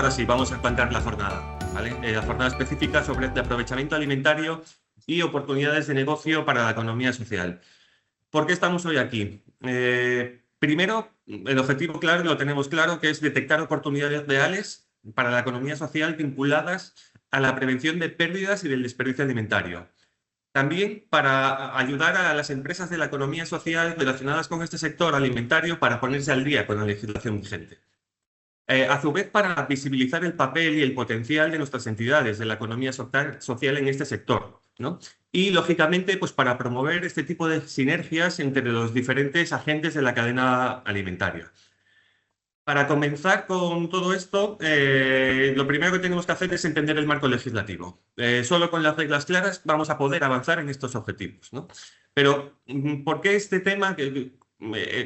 ahora sí, vamos a plantear la jornada, ¿vale? La jornada específica sobre el aprovechamiento alimentario y oportunidades de negocio para la economía social. ¿Por qué estamos hoy aquí? Primero, el objetivo claro, lo tenemos claro, que es detectar oportunidades reales para la economía social vinculadas a la prevención de pérdidas y del desperdicio alimentario. También para ayudar a las empresas de la economía social relacionadas con este sector alimentario para ponerse al día con la legislación vigente. A su vez, para visibilizar el papel y el potencial de nuestras entidades de la economía social en este sector, ¿no? Y, lógicamente, pues para promover este tipo de sinergias entre los diferentes agentes de la cadena alimentaria. Para comenzar con todo esto, lo primero que tenemos que hacer es entender el marco legislativo. Solo con las reglas claras vamos a poder avanzar en estos objetivos, ¿no? Pero, ¿por qué este tema?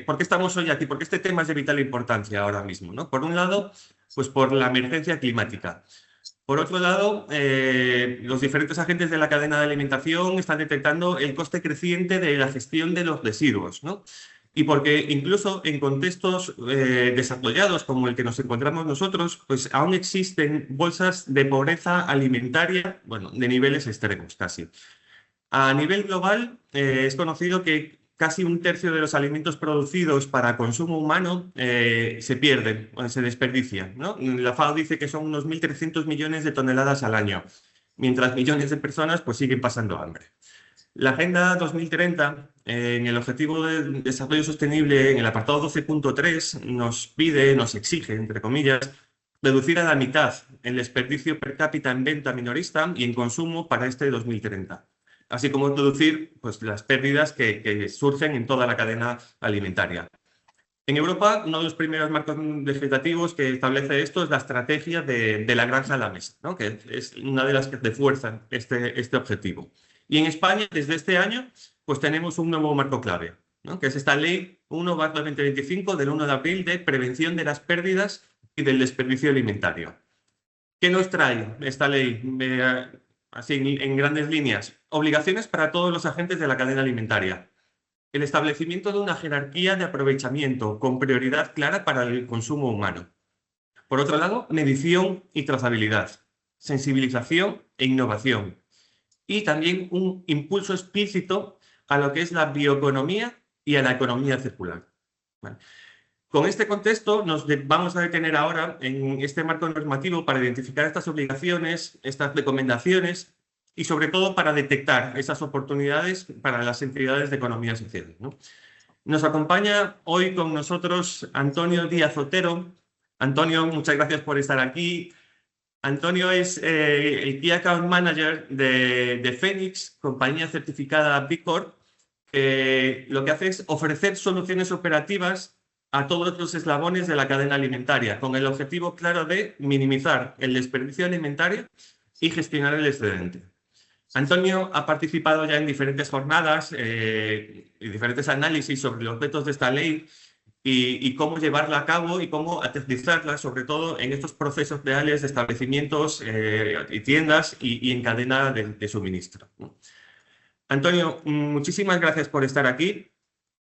¿Por qué estamos hoy aquí? Porque este tema es de vital importancia ahora mismo, ¿no? Por un lado, pues por la emergencia climática. Por otro lado, los diferentes agentes de la cadena de alimentación están detectando el coste creciente de la gestión de los residuos, ¿no? Y porque incluso en contextos desarrollados como el que nos encontramos nosotros, pues aún existen bolsas de pobreza alimentaria, bueno, de niveles extremos casi. A nivel global, es conocido que casi un tercio de los alimentos producidos para consumo humano se pierden, se desperdician, ¿no? La FAO dice que son unos 1.300 millones de toneladas al año, mientras millones de personas pues, siguen pasando hambre. La Agenda 2030, en el Objetivo de Desarrollo Sostenible, en el apartado 12.3, nos pide, nos exige, entre comillas, reducir a la mitad el desperdicio per cápita en venta minorista y en consumo para este 2030, así como reducir pues, las pérdidas que surgen en toda la cadena alimentaria. En Europa, uno de los primeros marcos legislativos que establece esto es la estrategia de la granja a la mesa, ¿no? Que es una de las que refuerzan este objetivo. Y en España, desde este año, pues tenemos un nuevo marco clave, ¿no? Que es esta Ley 1/2025 del 1 de abril de prevención de las pérdidas y del desperdicio alimentario. ¿Qué nos trae esta ley? Así, en grandes líneas, obligaciones para todos los agentes de la cadena alimentaria. El establecimiento de una jerarquía de aprovechamiento con prioridad clara para el consumo humano. Por otro lado, medición y trazabilidad, sensibilización e innovación. Y también un impulso explícito a lo que es la bioeconomía y a la economía circular. Vale. Con este contexto nos vamos a detener ahora en este marco normativo para identificar estas obligaciones, estas recomendaciones y sobre todo para detectar esas oportunidades para las entidades de economía social, ¿no? Nos acompaña hoy con nosotros Antonio Díaz Otero. Antonio, muchas gracias por estar aquí. Antonio es el Key Account Manager de Phoenix, compañía certificada B Corp, que lo que hace es ofrecer soluciones operativas a todos los eslabones de la cadena alimentaria, con el objetivo claro de minimizar el desperdicio alimentario y gestionar el excedente. Antonio ha participado ya en diferentes jornadas y diferentes análisis sobre los retos de esta ley y cómo llevarla a cabo y cómo aterrizarla, sobre todo en estos procesos reales de establecimientos y tiendas y en cadena de suministro, ¿no? Antonio, muchísimas gracias por estar aquí.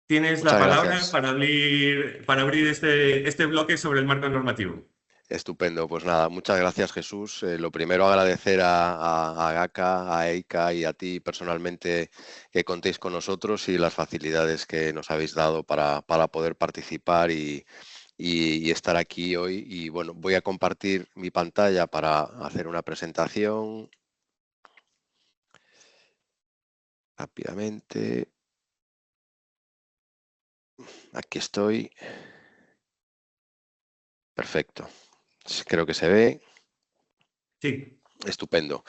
Tienes la Muchas palabra gracias. para abrir este bloque sobre el marco normativo. Estupendo. Pues nada, muchas gracias, Jesús. Lo primero, agradecer a GACA, a EICA y a ti personalmente que contéis con nosotros y las facilidades que nos habéis dado para poder participar y estar aquí hoy. Y bueno, voy a compartir mi pantalla para hacer una presentación rápidamente. Aquí estoy. Perfecto. Creo que se ve. Sí. Estupendo.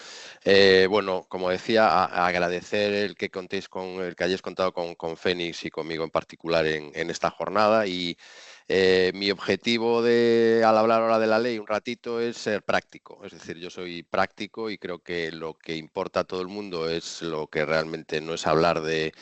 Bueno, como decía, agradecer el que contéis el que hayáis contado con Phoenix y conmigo en particular en esta jornada. Y mi objetivo al hablar ahora de la ley un ratito es ser práctico. Es decir, yo soy práctico y creo que lo que importa a todo el mundo es lo que realmente no es hablar de.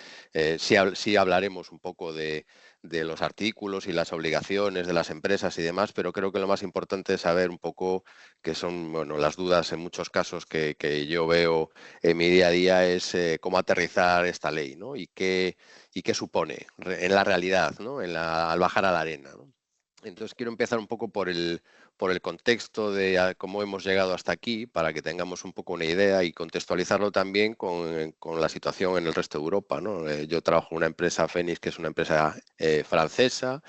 Sí hablaremos un poco de los artículos y las obligaciones de las empresas y demás, pero creo que lo más importante es saber un poco que son, bueno, las dudas en muchos casos que yo veo en mi día a día es cómo aterrizar esta ley, ¿no? Y qué supone en la realidad, ¿no? Al bajar a la arena, ¿no? Entonces quiero empezar un poco por el por el contexto de cómo hemos llegado hasta aquí, para que tengamos un poco una idea y contextualizarlo también con la situación en el resto de Europa, ¿no? Yo trabajo en una empresa, Fénix, que es una empresa francesa,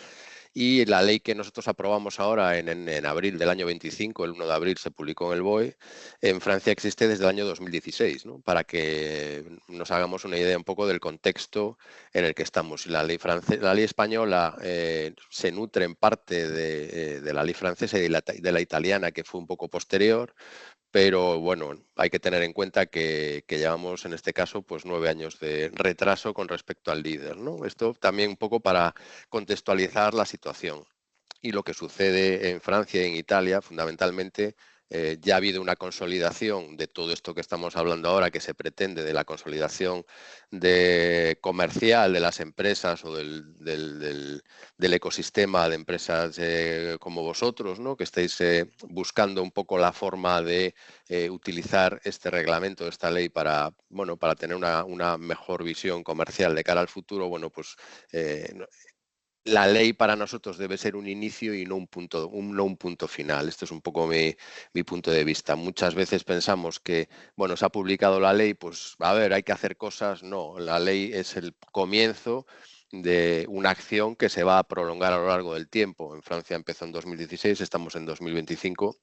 y la ley que nosotros aprobamos ahora en abril del año 25, el 1 de abril se publicó en el BOE, en Francia existe desde el año 2016, ¿no? Para que nos hagamos una idea un poco del contexto en el que estamos. La ley española se nutre en parte de la ley francesa y de la italiana, que fue un poco posterior, pero bueno, hay que tener en cuenta que llevamos en este caso pues 9 años de retraso con respecto al líder, ¿no? Esto también un poco para contextualizar la situación. Y lo que sucede en Francia y en Italia, fundamentalmente, ya ha habido una consolidación de todo esto que estamos hablando ahora, que se pretende de la consolidación comercial de las empresas o del ecosistema de empresas como vosotros, ¿no? Que estáis buscando un poco la forma de utilizar este reglamento, esta ley bueno, para tener una mejor visión comercial de cara al futuro. Bueno, pues la ley para nosotros debe ser un inicio y no un punto final. Este es un poco mi punto de vista. Muchas veces pensamos que, bueno, se ha publicado la ley, pues a ver, hay que hacer cosas. No, la ley es el comienzo de una acción que se va a prolongar a lo largo del tiempo. En Francia empezó en 2016, estamos en 2025.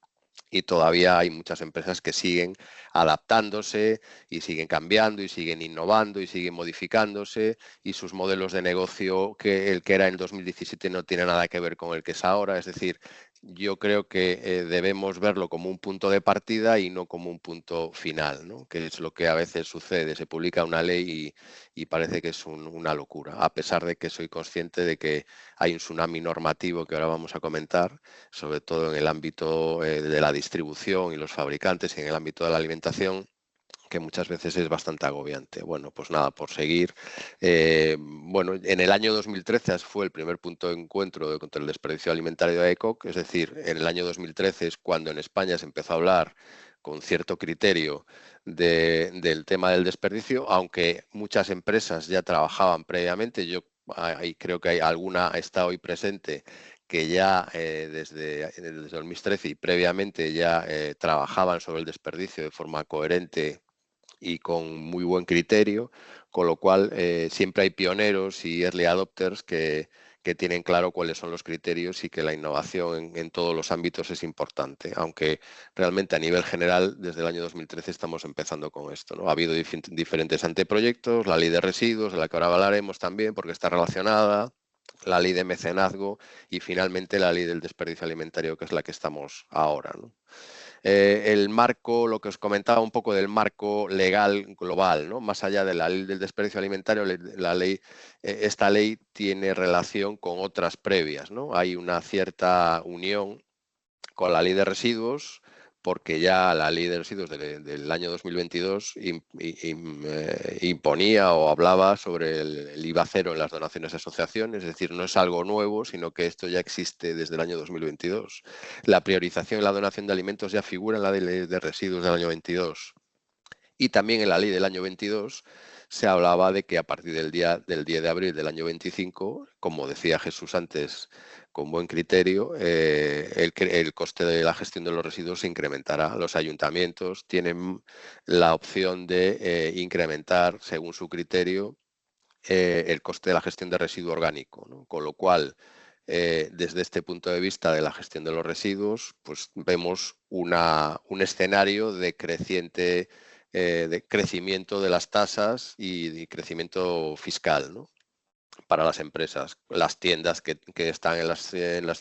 Y todavía hay muchas empresas que siguen adaptándose y siguen cambiando y siguen innovando y siguen modificándose, y sus modelos de negocio, que el que era en 2017 no tiene nada que ver con el que es ahora. Es decir, yo creo que debemos verlo como un punto de partida y no como un punto final, ¿no? Que es lo que a veces sucede. Se publica una ley y parece que es una locura, a pesar de que soy consciente de que hay un tsunami normativo que ahora vamos a comentar, sobre todo en el ámbito de la distribución y los fabricantes, y en el ámbito de la alimentación, que muchas veces es bastante agobiante. Bueno, pues nada, por seguir. Bueno, en el año 2013 fue el primer punto de encuentro contra el desperdicio alimentario de ECOC, es decir, en el año 2013 es cuando en España se empezó a hablar con cierto criterio del tema del desperdicio, aunque muchas empresas ya trabajaban previamente. Yo creo que hay alguna está hoy presente que ya desde 2013 y previamente ya trabajaban sobre el desperdicio de forma coherente y con muy buen criterio, con lo cual siempre hay pioneros y early adopters que tienen claro cuáles son los criterios, y que la innovación en todos los ámbitos es importante, aunque realmente a nivel general desde el año 2013 estamos empezando con esto, ¿no? Ha habido diferentes anteproyectos, la ley de residuos, de la que ahora hablaremos también porque está relacionada, la ley de mecenazgo y finalmente la ley del desperdicio alimentario, que es la que estamos ahora, ¿no? El marco, lo que os comentaba un poco del marco legal global, ¿no? Más allá de la ley del desperdicio alimentario, esta ley tiene relación con otras previas, ¿no? Hay una cierta unión con la ley de residuos, porque ya la ley de residuos del año 2022 imponía o hablaba sobre el IVA cero en las donaciones a asociaciones. Es decir, no es algo nuevo, sino que esto ya existe desde el año 2022. La priorización en la donación de alimentos ya figura en la ley de residuos del año 22. Y también en la ley del año 22 se hablaba de que a partir del 10 de abril del año 25, como decía Jesús antes, con buen criterio, el coste de la gestión de los residuos se incrementará. Los ayuntamientos tienen la opción de incrementar, según su criterio, el coste de la gestión de residuo orgánico, ¿no? Con lo cual, desde este punto de vista de la gestión de los residuos, pues vemos un escenario de crecimiento de las tasas y de crecimiento fiscal, ¿no? Para las empresas, las tiendas que están en las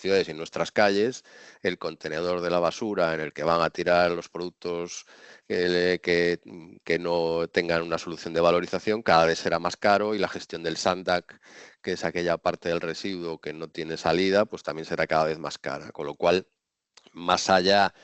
ciudades y en nuestras calles, el contenedor de la basura en el que van a tirar los productos que no tengan una solución de valorización, cada vez será más caro, y la gestión del SANDAC, que es aquella parte del residuo que no tiene salida, pues también será cada vez más cara, con lo cual, más allá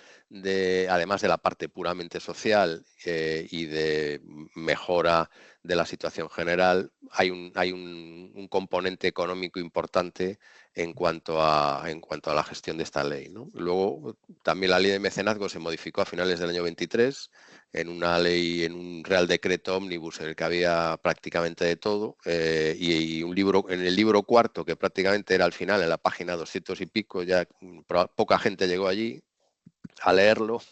además de la parte puramente social y de mejora de la situación general, hay un componente económico importante en cuanto a la gestión de esta ley, ¿no? Luego, también la ley de mecenazgo se modificó a finales del año 23 en una ley, en un Real Decreto Ómnibus en el que había prácticamente de todo, y en el libro cuarto, que prácticamente era al final, en la página 200 y pico, ya poca gente llegó allí a leerlo.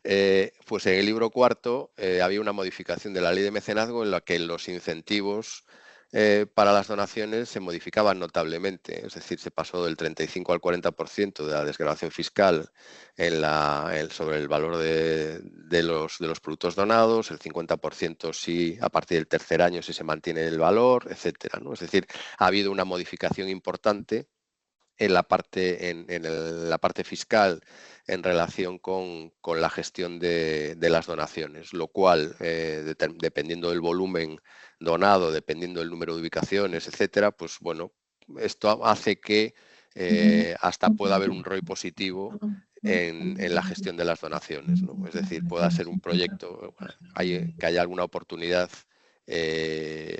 Pues en el libro cuarto había una modificación de la ley de mecenazgo en la que los incentivos para las donaciones se modificaban notablemente, es decir, se pasó del 35 al 40% de la desgravación fiscal sobre el valor de los productos donados, el 50% sí a partir del tercer año si se mantiene el valor, etcétera, ¿no? Es decir, ha habido una modificación importante en la parte fiscal en relación con la gestión de las donaciones, lo cual, dependiendo del volumen donado, dependiendo del número de ubicaciones, etcétera, pues bueno, esto hace que hasta pueda haber un ROI positivo en la gestión de las donaciones, ¿no? Es decir, pueda ser un proyecto, que haya alguna oportunidad,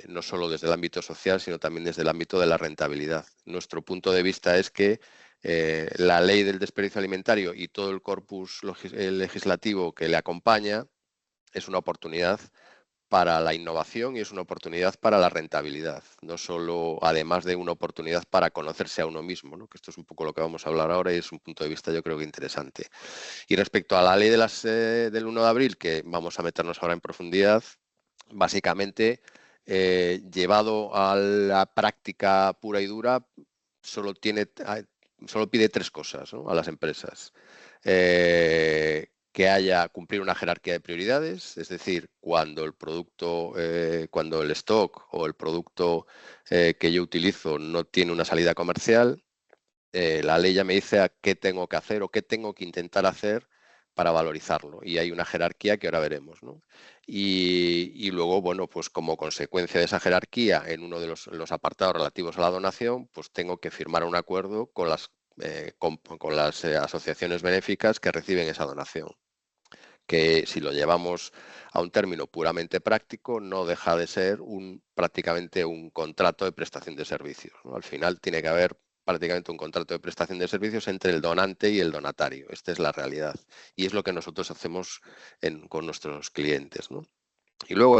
no solo desde el ámbito social, sino también desde el ámbito de la rentabilidad. Nuestro punto de vista es que la ley del desperdicio alimentario y todo el corpus legislativo que le acompaña es una oportunidad para la innovación y es una oportunidad para la rentabilidad, no solo, además de una oportunidad para conocerse a uno mismo, ¿no? Que esto es un poco lo que vamos a hablar ahora y es un punto de vista yo creo que interesante. Y respecto a la ley del 1 de abril, que vamos a meternos ahora en profundidad, básicamente, llevado a la práctica pura y dura, solo pide tres cosas, ¿no?, a las empresas. Que haya cumplir una jerarquía de prioridades, es decir, cuando el producto, cuando el stock o el producto que yo utilizo no tiene una salida comercial, la ley ya me dice a qué tengo que hacer o qué tengo que intentar hacer para valorizarlo. Y hay una jerarquía que ahora veremos, ¿no? Y luego, bueno, pues como consecuencia de esa jerarquía, en uno de los apartados relativos a la donación, pues tengo que firmar un acuerdo con las asociaciones benéficas que reciben esa donación, que si lo llevamos a un término puramente práctico, no deja de ser prácticamente un contrato de prestación de servicios, ¿no? Al final tiene que haber prácticamente un contrato de prestación de servicios entre el donante y el donatario. Esta es la realidad. Y es lo que nosotros hacemos con nuestros clientes, ¿no? Y luego,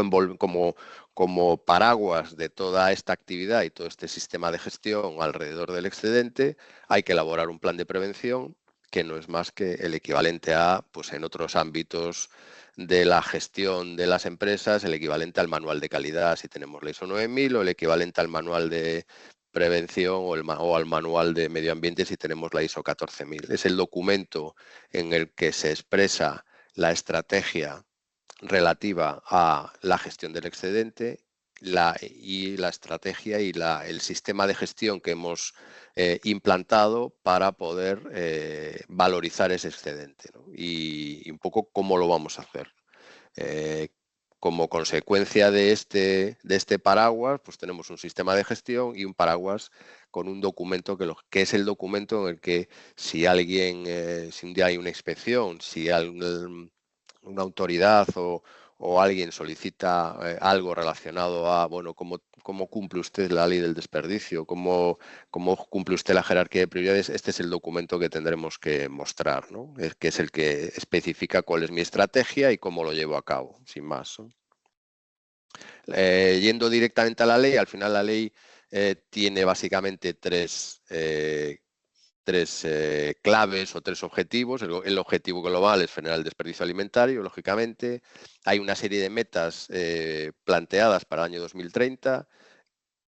como paraguas de toda esta actividad y todo este sistema de gestión alrededor del excedente, hay que elaborar un plan de prevención que no es más que el equivalente a, pues en otros ámbitos de la gestión de las empresas, el equivalente al manual de calidad si tenemos la ISO 9000 o el equivalente al manual de prevención o al manual de medio ambiente si tenemos la ISO 14000. Es el documento en el que se expresa la estrategia relativa a la gestión del excedente y la estrategia y el sistema de gestión que hemos implantado para poder valorizar ese excedente, ¿no? Y un poco cómo lo vamos a hacer. Como consecuencia de este paraguas, pues tenemos un sistema de gestión y un paraguas con un documento que es el documento en el que si un día hay una inspección, si una autoridad o alguien solicita algo relacionado a, bueno, cómo cumple usted la ley del desperdicio, cómo cumple usted la jerarquía de prioridades, este es el documento que tendremos que mostrar, ¿no? Que es el que especifica cuál es mi estrategia y cómo lo llevo a cabo, sin más, ¿no? Yendo directamente a la ley, al final la ley tiene básicamente tres claves o tres objetivos. El objetivo global es frenar el desperdicio alimentario, lógicamente. Hay una serie de metas planteadas para el año 2030,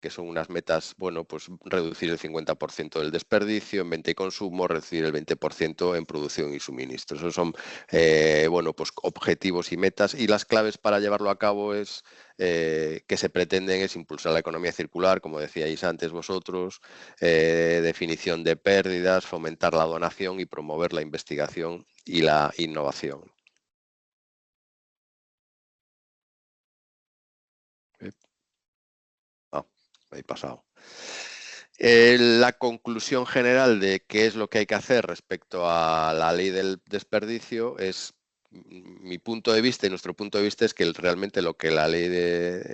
que son unas metas, bueno, pues reducir el 50% del desperdicio en venta y consumo, reducir el 20% en producción y suministro. Esos son, bueno, pues objetivos y metas, y las claves para llevarlo a cabo que se pretenden es impulsar la economía circular, como decíais antes vosotros, definición de pérdidas, fomentar la donación y promover la investigación y la innovación. Ahí pasado. La conclusión general de qué es lo que hay que hacer respecto a la ley del desperdicio es mi punto de vista y nuestro punto de vista es que realmente lo que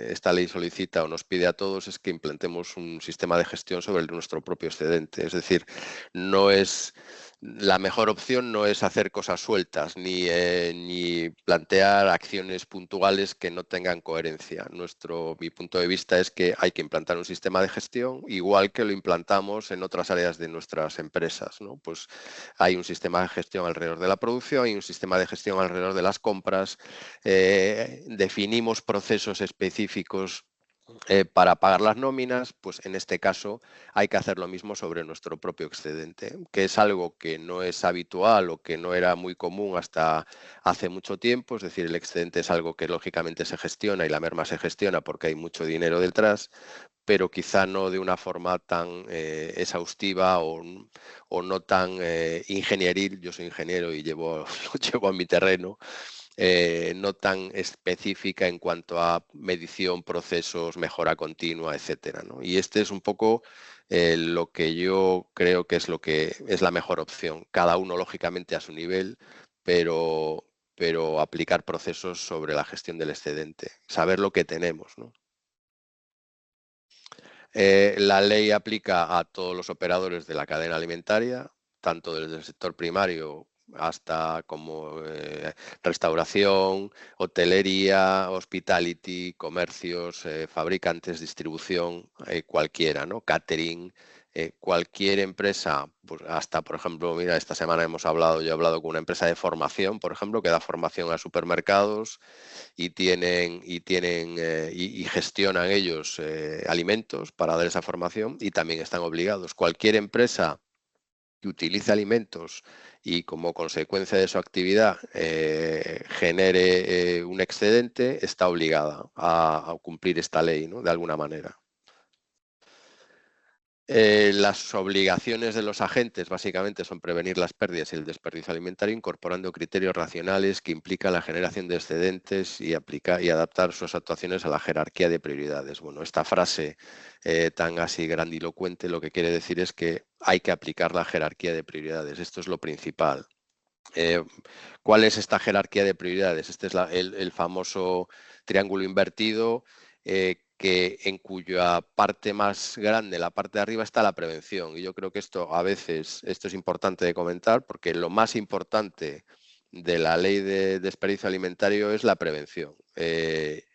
esta ley solicita o nos pide a todos es que implementemos un sistema de gestión sobre nuestro propio excedente. Es decir, no es la mejor opción no es hacer cosas sueltas ni plantear acciones puntuales que no tengan coherencia. Mi punto de vista es que hay que implantar un sistema de gestión igual que lo implantamos en otras áreas de nuestras empresas, ¿no? Pues hay un sistema de gestión alrededor de la producción, hay un sistema de gestión alrededor de las compras, definimos procesos específicos para pagar las nóminas, pues en este caso hay que hacer lo mismo sobre nuestro propio excedente, que es algo que no es habitual o que no era muy común hasta hace mucho tiempo. Es decir, el excedente es algo que lógicamente se gestiona y la merma se gestiona porque hay mucho dinero detrás, pero quizá no de una forma tan exhaustiva o no tan ingenieril. Yo soy ingeniero y lo llevo a mi terreno, no tan específica en cuanto a medición, procesos, mejora continua, etcétera, ¿no? Y este es un poco lo que yo creo que es la mejor opción. Cada uno, lógicamente, a su nivel, pero aplicar procesos sobre la gestión del excedente, saber lo que tenemos, ¿no? La ley aplica a todos los operadores de la cadena alimentaria, tanto desde el sector primario hasta como restauración, hotelería, hospitality, comercios, fabricantes, distribución, cualquiera, ¿no? Catering, cualquier empresa, pues hasta, por ejemplo, mira, esta semana yo he hablado con una empresa de formación, por ejemplo, que da formación a supermercados y gestionan ellos alimentos para dar esa formación y también están obligados. Cualquier empresa que utilice alimentos y como consecuencia de su actividad genere un excedente, está obligada a cumplir esta ley, ¿no? De alguna manera. Las obligaciones de los agentes básicamente son prevenir las pérdidas y el desperdicio alimentario incorporando criterios racionales que implican la generación de excedentes y adaptar sus actuaciones a la jerarquía de prioridades. Bueno, esta frase tan así grandilocuente lo que quiere decir es que hay que aplicar la jerarquía de prioridades. Esto es lo principal. ¿Cuál es esta jerarquía de prioridades? Este es el famoso triángulo invertido, en cuya parte más grande, la parte de arriba, está la prevención. Y yo creo que esto es importante de comentar porque lo más importante de la ley de desperdicio alimentario es la prevención.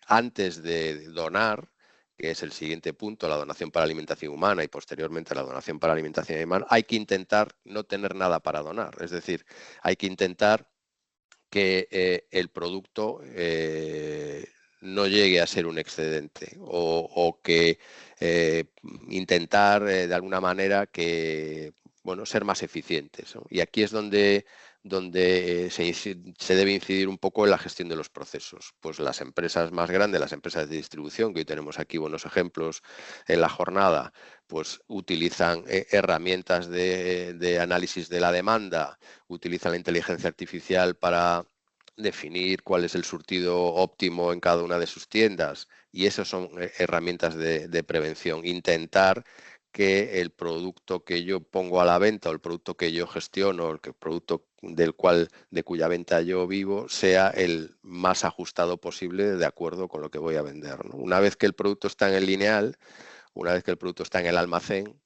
Antes de donar, que es el siguiente punto, la donación para alimentación humana y posteriormente la donación para alimentación animal, hay que intentar no tener nada para donar. Es decir, hay que intentar que el producto no llegue a ser un excedente o que intentar de alguna manera ser más eficientes, ¿no? Y aquí es donde se debe incidir un poco en la gestión de los procesos. Pues las empresas más grandes, las empresas de distribución, que hoy tenemos aquí buenos ejemplos en la jornada, pues utilizan herramientas de análisis de la demanda, utilizan la inteligencia artificial para definir cuál es el surtido óptimo en cada una de sus tiendas, y esas son herramientas de prevención. Intentar que el producto que yo pongo a la venta o el producto que yo gestiono, el producto de cuya venta yo vivo, sea el más ajustado posible de acuerdo con lo que voy a vender, ¿no? Una vez que el producto está en el lineal, una vez que el producto está en el almacén,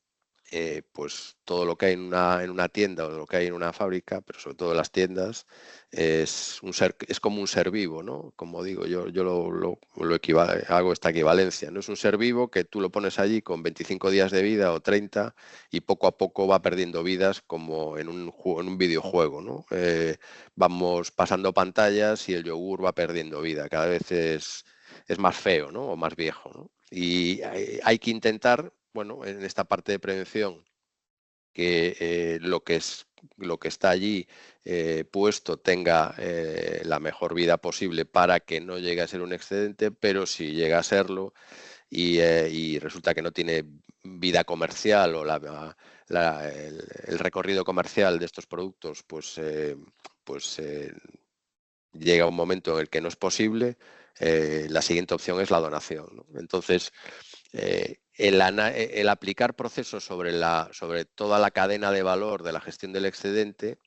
pues todo lo que hay en una tienda o lo que hay en una fábrica, pero sobre todo en las tiendas, es como un ser vivo, ¿no? Como digo, yo hago esta equivalencia, ¿no? Es un ser vivo que tú lo pones allí con 25 días de vida o 30 y poco a poco va perdiendo vidas como en un videojuego, ¿no? Vamos pasando pantallas y el yogur va perdiendo vida, cada vez es más feo, ¿no? O más viejo, ¿no? Y hay que intentar, bueno, en esta parte de prevención, que lo que está allí puesto tenga la mejor vida posible para que no llegue a ser un excedente, pero si llega a serlo y resulta que no tiene vida comercial o el recorrido comercial de estos productos, pues llega un momento en el que no es posible, la siguiente opción es la donación, ¿no? Entonces, el aplicar procesos sobre toda la cadena de valor de la gestión del excedente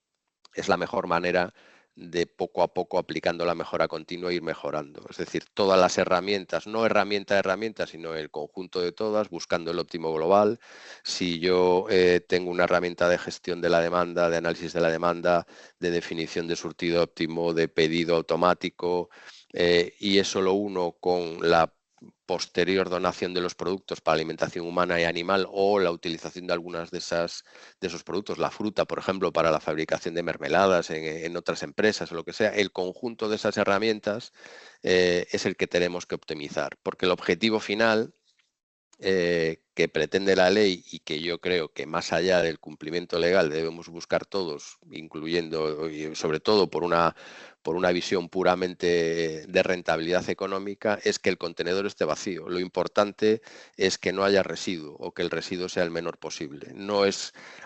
es la mejor manera de poco a poco, aplicando la mejora continua, ir mejorando. Es decir, todas las herramientas, no herramienta a herramienta, sino el conjunto de todas, buscando el óptimo global. Si yo tengo una herramienta de gestión de la demanda, de análisis de la demanda, de definición de surtido óptimo, de pedido automático, y eso lo uno con la posterior donación de los productos para alimentación humana y animal, o la utilización de algunas de esos productos, la fruta, por ejemplo, para la fabricación de mermeladas en otras empresas o lo que sea, el conjunto de esas herramientas es el que tenemos que optimizar, porque el objetivo final que pretende la ley, y que yo creo que más allá del cumplimiento legal debemos buscar todos, incluyendo y sobre todo por una visión puramente de rentabilidad económica, es que el contenedor esté vacío. Lo importante es que no haya residuo, o que el residuo sea el menor posible.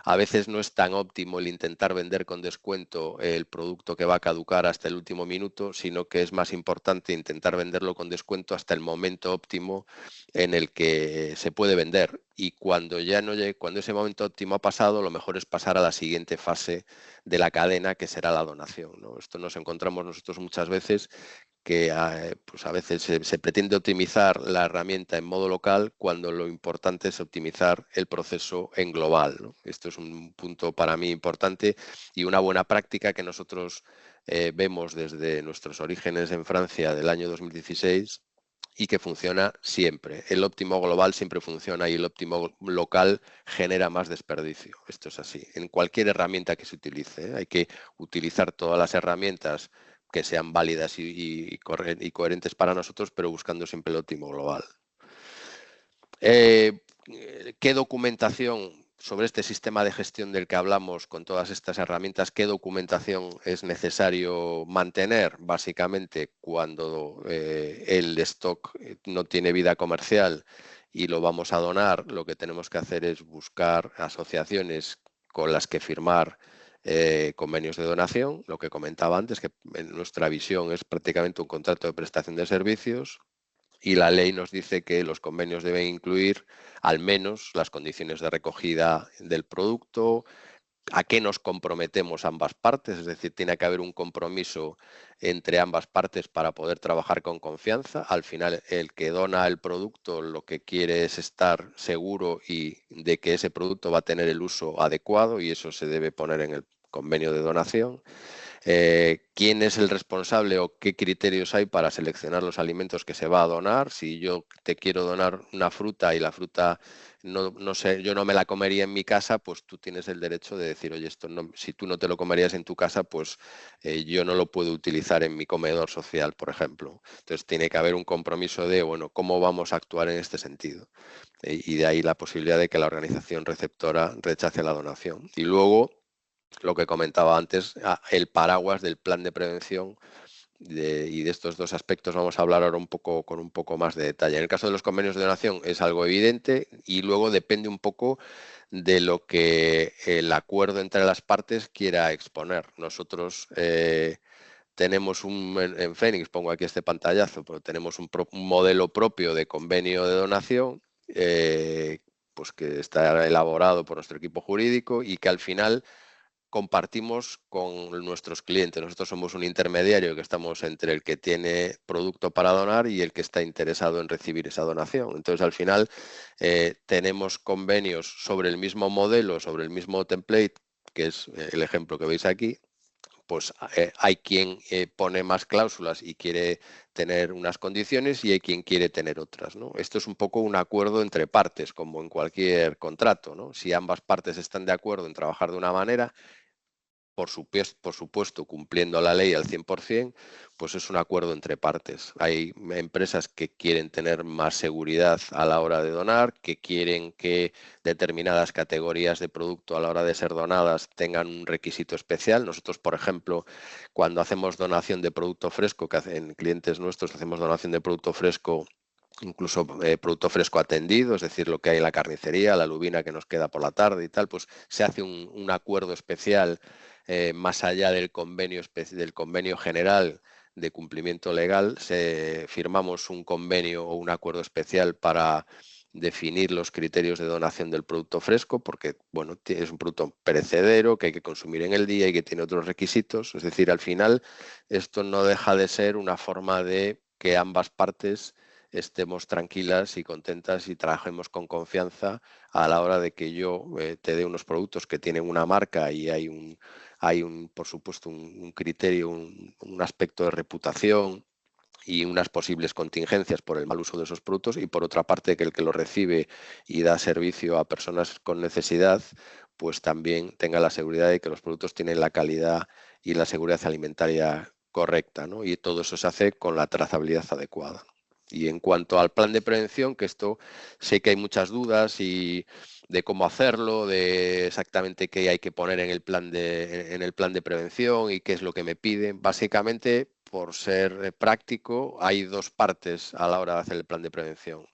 A veces no es tan óptimo el intentar vender con descuento el producto que va a caducar hasta el último minuto, sino que es más importante intentar venderlo con descuento hasta el momento óptimo en el que se puede vender. Y cuando ya no llegue, cuando ese momento óptimo ha pasado, lo mejor es pasar a la siguiente fase de la cadena, que será la donación, ¿no? Esto nos encontramos nosotros muchas veces, que pues a veces se pretende optimizar la herramienta en modo local, cuando lo importante es optimizar el proceso en global, ¿no? Esto es un punto para mí importante, y una buena práctica que nosotros vemos desde nuestros orígenes en Francia del año 2016, y que funciona siempre. El óptimo global siempre funciona, y el óptimo local genera más desperdicio. Esto es así. En cualquier herramienta que se utilice, hay que utilizar todas las herramientas que sean válidas y coherentes para nosotros, pero buscando siempre el óptimo global. ¿Qué documentación sobre este sistema de gestión del que hablamos, con todas estas herramientas, qué documentación es necesario mantener? Básicamente, cuando el stock no tiene vida comercial y lo vamos a donar, lo que tenemos que hacer es buscar asociaciones con las que firmar convenios de donación. Lo que comentaba antes, que en nuestra visión es prácticamente un contrato de prestación de servicios, y la ley nos dice que los convenios deben incluir al menos las condiciones de recogida del producto, a qué nos comprometemos ambas partes, es decir, tiene que haber un compromiso entre ambas partes para poder trabajar con confianza. Al final, el que dona el producto lo que quiere es estar seguro y de que ese producto va a tener el uso adecuado, y eso se debe poner en el convenio de donación. ¿Quién es el responsable o qué criterios hay para seleccionar los alimentos que se va a donar? Si yo te quiero donar una fruta y la fruta no sé, yo no me la comería en mi casa, pues tú tienes el derecho de decir, oye, esto no, si tú no te lo comerías en tu casa, pues yo no lo puedo utilizar en mi comedor social, por ejemplo. Entonces tiene que haber un compromiso de, bueno, ¿cómo vamos a actuar en este sentido? Y de ahí la posibilidad de que la organización receptora rechace la donación. Y luego, lo que comentaba antes, el paraguas del plan de prevención, y de estos dos aspectos vamos a hablar ahora con un poco más de detalle. En el caso de los convenios de donación es algo evidente, y luego depende un poco de lo que el acuerdo entre las partes quiera exponer. Nosotros tenemos en Fénix, pongo aquí este pantallazo, pero tenemos un modelo propio de convenio de donación, pues que está elaborado por nuestro equipo jurídico, y que al final compartimos con nuestros clientes. Nosotros somos un intermediario, que estamos entre el que tiene producto para donar y el que está interesado en recibir esa donación. Entonces, al final, tenemos convenios sobre el mismo modelo, sobre el mismo template, que es el ejemplo que veis aquí. Pues hay quien pone más cláusulas y quiere tener unas condiciones, y hay quien quiere tener otras, ¿no? Esto es un poco un acuerdo entre partes, como en cualquier contrato, ¿no? Si ambas partes están de acuerdo en trabajar de una manera, por supuesto, cumpliendo la ley al 100%, pues es un acuerdo entre partes. Hay empresas que quieren tener más seguridad a la hora de donar, que quieren que determinadas categorías de producto a la hora de ser donadas tengan un requisito especial. Nosotros, por ejemplo, cuando hacemos donación de producto fresco, que hacen clientes nuestros, hacemos donación de producto fresco, incluso producto fresco atendido, es decir, lo que hay en la carnicería, la lubina que nos queda por la tarde y tal, pues se hace un acuerdo especial, más allá del convenio general de cumplimiento legal. Firmamos un convenio o un acuerdo especial para definir los criterios de donación del producto fresco, porque bueno, es un producto perecedero que hay que consumir en el día y que tiene otros requisitos. Es decir, al final esto no deja de ser una forma de que ambas partes estemos tranquilas y contentas y trabajemos con confianza a la hora de que yo te dé unos productos que tienen una marca y hay por supuesto, un criterio, un aspecto de reputación y unas posibles contingencias por el mal uso de esos productos, y por otra parte que el que lo recibe y da servicio a personas con necesidad pues también tenga la seguridad de que los productos tienen la calidad y la seguridad alimentaria correcta, ¿no? Y todo eso se hace con la trazabilidad adecuada. Y en cuanto al plan de prevención, que esto sé que hay muchas dudas y de cómo hacerlo, de exactamente qué hay que poner en el plan de prevención y qué es lo que me piden. Básicamente, por ser práctico, hay dos partes a la hora de hacer el plan de prevención.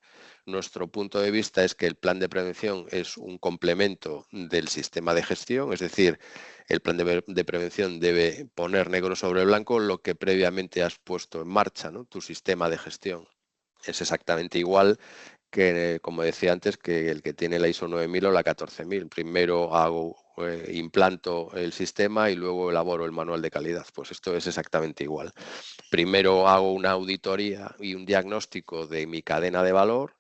Nuestro punto de vista es que el plan de prevención es un complemento del sistema de gestión, es decir, el plan de prevención debe poner negro sobre blanco lo que previamente has puesto en marcha, ¿no? Tu sistema de gestión. Es exactamente igual que, como decía antes, que el que tiene la ISO 9000 o la 14000. Primero implanto el sistema y luego elaboro el manual de calidad. Pues esto es exactamente igual. Primero hago una auditoría y un diagnóstico de mi cadena de valor,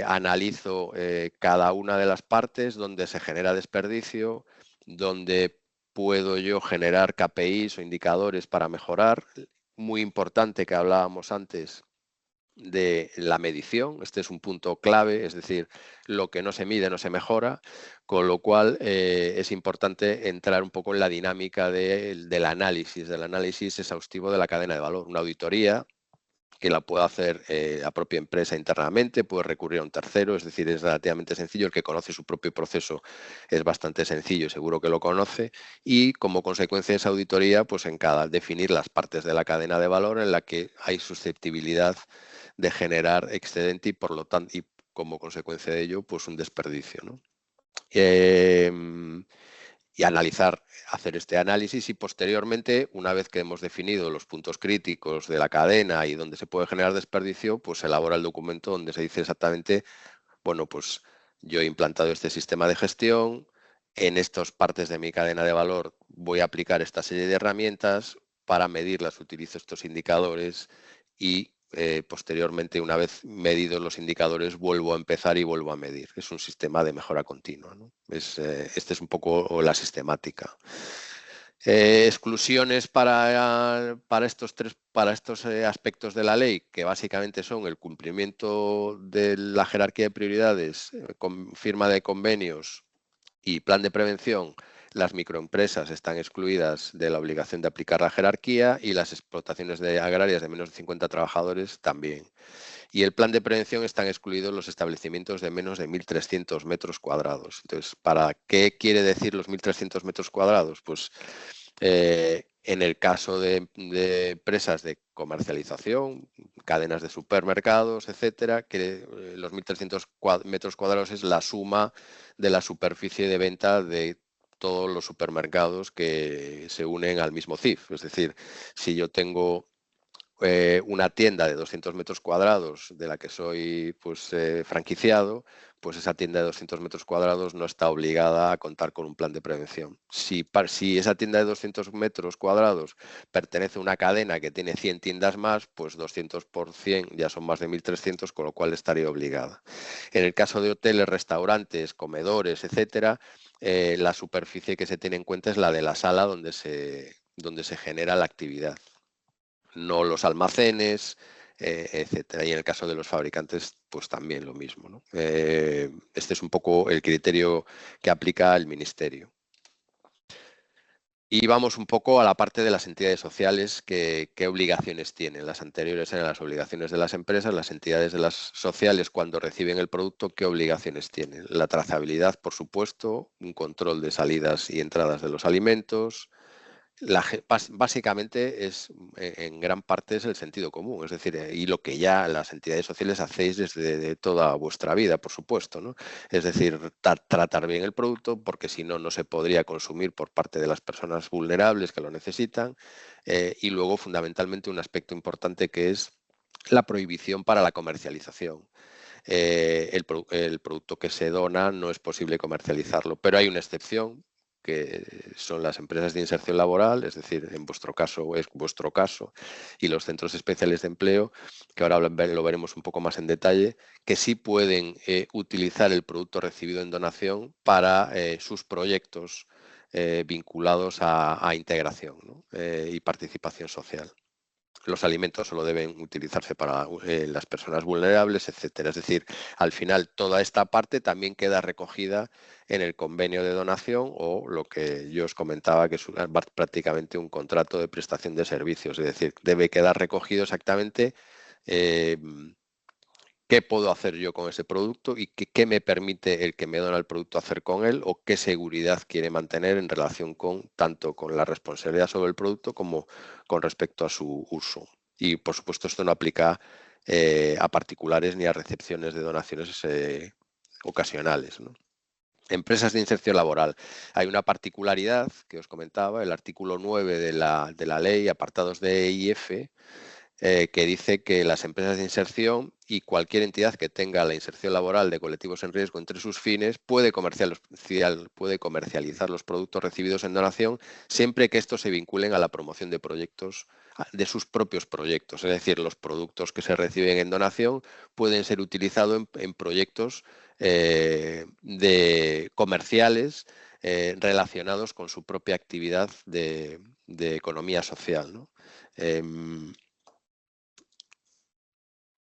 analizo cada una de las partes donde se genera desperdicio, donde puedo yo generar KPIs o indicadores para mejorar. Muy importante que hablábamos antes de la medición, este es un punto clave, es decir, lo que no se mide no se mejora, con lo cual es importante entrar un poco en la dinámica del análisis exhaustivo de la cadena de valor. Una auditoría que la puede hacer la propia empresa internamente, puede recurrir a un tercero, es decir, es relativamente sencillo. El que conoce su propio proceso es bastante sencillo, seguro que lo conoce, y como consecuencia de esa auditoría, pues definir las partes de la cadena de valor en la que hay susceptibilidad de generar excedente y por lo tanto, y como consecuencia de ello, pues un desperdicio, ¿no? Y hacer este análisis y posteriormente, una vez que hemos definido los puntos críticos de la cadena y donde se puede generar desperdicio, pues se elabora el documento donde se dice exactamente, bueno, pues yo he implantado este sistema de gestión, en estas partes de mi cadena de valor voy a aplicar esta serie de herramientas, para medirlas utilizo estos indicadores y posteriormente, una vez medidos los indicadores, vuelvo a empezar y vuelvo a medir. Es un sistema de mejora continua, ¿no? Esta es un poco la sistemática. Exclusiones para estos aspectos de la ley, que básicamente son el cumplimiento de la jerarquía de prioridades, con firma de convenios y plan de prevención. Las microempresas están excluidas de la obligación de aplicar la jerarquía y las explotaciones agrarias de menos de 50 trabajadores también. Y el plan de prevención están excluidos los establecimientos de menos de 1.300 metros cuadrados. Entonces, ¿para qué quiere decir los 1.300 metros cuadrados? Pues en el caso de empresas de comercialización, cadenas de supermercados, etcétera, que los 1.300 metros cuadrados es la suma de la superficie de venta de todos los supermercados que se unen al mismo CIF. Es decir, si yo tengo una tienda de 200 metros cuadrados de la que soy pues, franquiciado, pues esa tienda de 200 metros cuadrados no está obligada a contar con un plan de prevención. Si esa tienda de 200 metros cuadrados pertenece a una cadena que tiene 100 tiendas más, pues 200 por 100 ya son más de 1.300, con lo cual estaría obligada. En el caso de hoteles, restaurantes, comedores, etcétera, la superficie que se tiene en cuenta es la de la sala donde se genera la actividad, no los almacenes, etcétera. Y en el caso de los fabricantes, pues también lo mismo, ¿no? Este es un poco el criterio que aplica el Ministerio. Y vamos un poco a la parte de las entidades sociales, qué obligaciones tienen. Las anteriores eran las obligaciones de las empresas, las entidades de las sociales, cuando reciben el producto, ¿qué obligaciones tienen? La trazabilidad, por supuesto, un control de salidas y entradas de los alimentos. Básicamente en gran parte es el sentido común, es decir, y lo que ya las entidades sociales hacéis desde toda vuestra vida, por supuesto, ¿no? Es decir, tratar bien el producto, porque si no, no se podría consumir por parte de las personas vulnerables que lo necesitan, y luego fundamentalmente un aspecto importante que es la prohibición para la comercialización. el producto que se dona no es posible comercializarlo. Pero hay una excepción, que son las empresas de inserción laboral, es decir, en vuestro caso es vuestro caso, y los centros especiales de empleo, que ahora lo veremos un poco más en detalle, que sí pueden utilizar el producto recibido en donación para sus proyectos vinculados a integración, ¿no? Y participación social. Los alimentos solo deben utilizarse para las personas vulnerables, etcétera. Es decir, al final toda esta parte también queda recogida en el convenio de donación o lo que yo os comentaba, que es prácticamente un contrato de prestación de servicios. Es decir, debe quedar recogido exactamente eh, qué puedo hacer yo con ese producto y qué me permite el que me dona el producto hacer con él, o qué seguridad quiere mantener en relación con tanto con la responsabilidad sobre el producto como con respecto a su uso. Y por supuesto esto no aplica a particulares ni a recepciones de donaciones ocasionales, ¿no? Empresas de inserción laboral. Hay una particularidad que os comentaba, el artículo 9 de la ley, apartados D, E y F, que dice que las empresas de inserción y cualquier entidad que tenga la inserción laboral de colectivos en riesgo entre sus fines puede comercializar los productos recibidos en donación siempre que estos se vinculen a la promoción de proyectos, de sus propios proyectos. Es decir, los productos que se reciben en donación pueden ser utilizados en proyectos comerciales relacionados con su propia actividad de economía social, ¿no?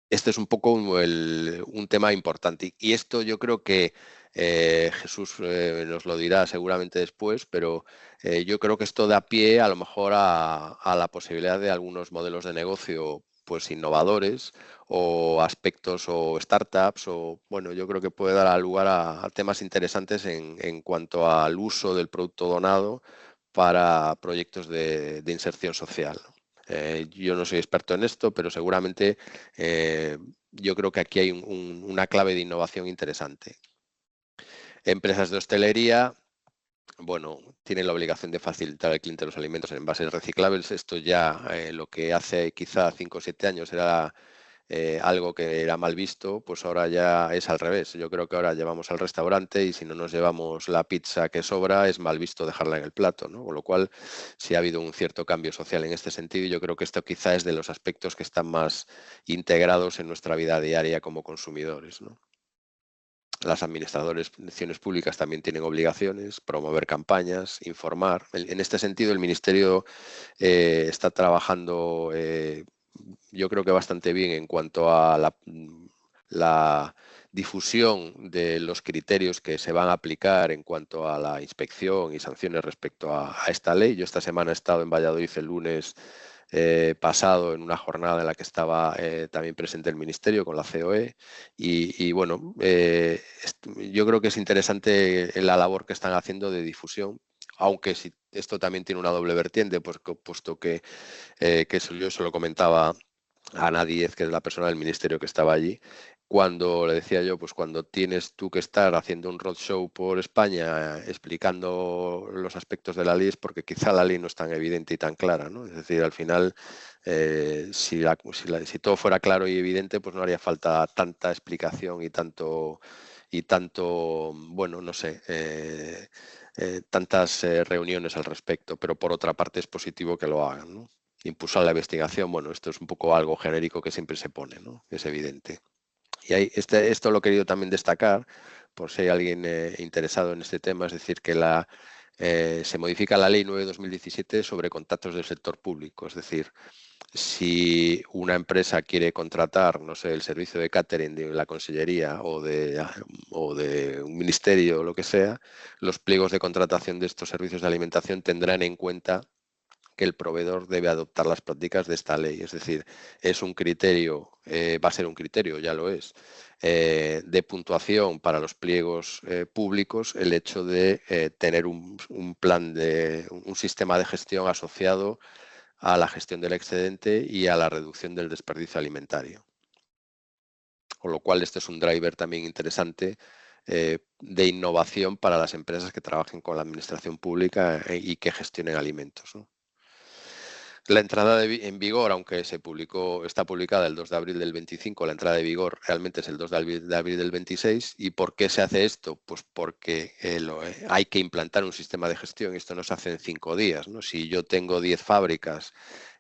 Este es un poco un tema importante, y esto yo creo que Jesús nos lo dirá seguramente después, pero yo creo que esto da pie a lo mejor a la posibilidad de algunos modelos de negocio pues innovadores o aspectos o startups, o bueno, yo creo que puede dar lugar a temas interesantes en cuanto al uso del producto donado para proyectos de inserción social. Yo no soy experto en esto, pero seguramente yo creo que aquí hay una clave de innovación interesante. Empresas de hostelería, bueno, tienen la obligación de facilitar al cliente los alimentos en envases reciclables. Esto ya lo que hace quizá 5 o 7 años era algo que era mal visto, pues ahora ya es al revés. Yo creo que ahora llevamos al restaurante y si no nos llevamos la pizza que sobra, es mal visto dejarla en el plato, ¿no? Con lo cual, sí ha habido un cierto cambio social en este sentido, y yo creo que esto quizá es de los aspectos que están más integrados en nuestra vida diaria como consumidores, ¿no? Las administraciones públicas también tienen obligaciones, promover campañas, informar. En este sentido, el Ministerio está trabajando, yo creo que bastante bien en cuanto a la difusión de los criterios que se van a aplicar en cuanto a la inspección y sanciones respecto a esta ley. Yo esta semana he estado en Valladolid el lunes pasado en una jornada en la que estaba también presente el Ministerio con la COE, y bueno, yo creo que es interesante la labor que están haciendo de difusión, aunque si esto también tiene una doble vertiente, pues, puesto que eso yo se lo comentaba a Ana Díez, que es la persona del ministerio que estaba allí, cuando le decía yo, pues cuando tienes tú que estar haciendo un roadshow por España explicando los aspectos de la ley, es porque quizá la ley no es tan evidente y tan clara, ¿no? Es decir, al final, si todo fuera claro y evidente, pues no haría falta tanta explicación y tanto, bueno, no sé, tantas reuniones al respecto, pero por otra parte es positivo que lo hagan, ¿no? Impulsar la investigación, bueno, esto es un poco algo genérico que siempre se pone, ¿no? Es evidente. Y esto lo he querido también destacar, por si hay alguien interesado en este tema, es decir, que se modifica la Ley 9/2017 sobre contratos del sector público. Es decir, si una empresa quiere contratar, no sé, el servicio de catering de la Consellería o de un ministerio o lo que sea, los pliegos de contratación de estos servicios de alimentación tendrán en cuenta que el proveedor debe adoptar las prácticas de esta ley. Es decir, es un criterio, va a ser un criterio, ya lo es, de puntuación para los pliegos públicos el hecho de tener un un sistema de gestión asociado a la gestión del excedente y a la reducción del desperdicio alimentario. Con lo cual, este es un driver también interesante de innovación para las empresas que trabajen con la administración pública y que gestionen alimentos, ¿no? La entrada en vigor, aunque está publicada el 2 de abril del 25, la entrada de vigor realmente es el 2 de abril del 26. ¿Y por qué se hace esto? Pues porque hay que implantar un sistema de gestión y esto no se hace en 5 días, ¿no? Si yo tengo 10 fábricas